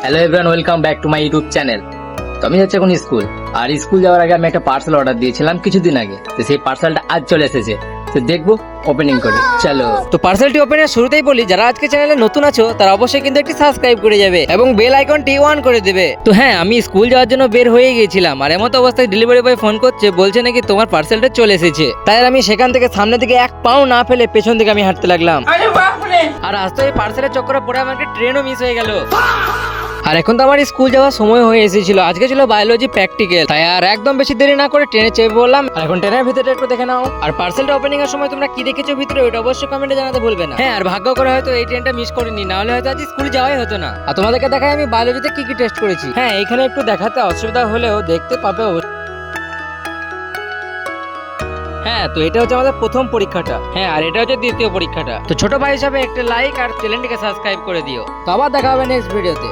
Hello everyone, welcome back to my YouTube channel. তো আমি যাচ্ছি এখন স্কুল, আর স্কুল যাওয়ার আগে আমি একটা পার্সেল অর্ডার দিয়েছিলাম কিছুদিন আগে। তো সেই পার্সেলটা আজ চলে এসেছে, তো দেখবো ওপেনিং করে। চলো। তো পার্সেলটি ওপেনের শুরুতেই বলি, যারা আজকে চ্যানেলে নতুন আছো তারা অবশ্যই কিন্তু একটি সাবস্ক্রাইব করে যাবে এবং বেল আইকনটি অন করে দেবে। তো হ্যাঁ, আমি স্কুল যাওয়ার জন্য বের হয়ে গিয়েছিলাম, আর এমতো অবস্থায় ডেলিভারি বয় ফোন করছে, বলছে নাকি তোমার পার্সেলটা চলে এসেছে। তাই আর আমি সেখান থেকে সামনে দিকে এক পাও না ফেলে পেছন দিকে আমি হাঁটতে লাগলাম। আর আজ তো এই পার্সেলের চক্করে পড়ে আমার একটা ট্রেনও মিস হয়ে গেল। আর এখন তো আমার স্কুল যাওয়ার সময় হয়ে এসেছিল, আজকে ছিল বায়োলজি প্র্যাকটিক্যাল। তাই আর একদম বেশি দেরি না করে ট্রেনে চেপে পড়লাম। আর এখন ট্রেনের ভিতরে একটু দেখে নাও। আর পার্সেলটা ওপেনিং এর সময় তোমরা কি দেখেছো ভিতরে, ওটা অবশ্যই কমেন্টে জানাতে ভুলবে না। হ্যাঁ, আর ভাগ্য করে হয়তো এই ট্রেনটা মিস করিনি, না হলে হয়তো আজ স্কুল যাওয়াই হতো না। আর তোমাদেরকে দেখাই আমি বায়োলজিতে কি কি টেস্ট করেছি। হ্যাঁ, এখানে একটু দেখাতে অসুবিধা হলেও দেখতে পাবে। হ্যাঁ, তো এটা হচ্ছে আমাদের প্রথম পরীক্ষাটা। হ্যাঁ, আর এটা হচ্ছে দ্বিতীয় পরীক্ষাটা। তো ছোট ভাই হিসাবে একটা লাইক আর চ্যানেলটিকে সাবস্ক্রাইব করে দিও। তো আবার দেখা হবে নেক্সট ভিডিওতে।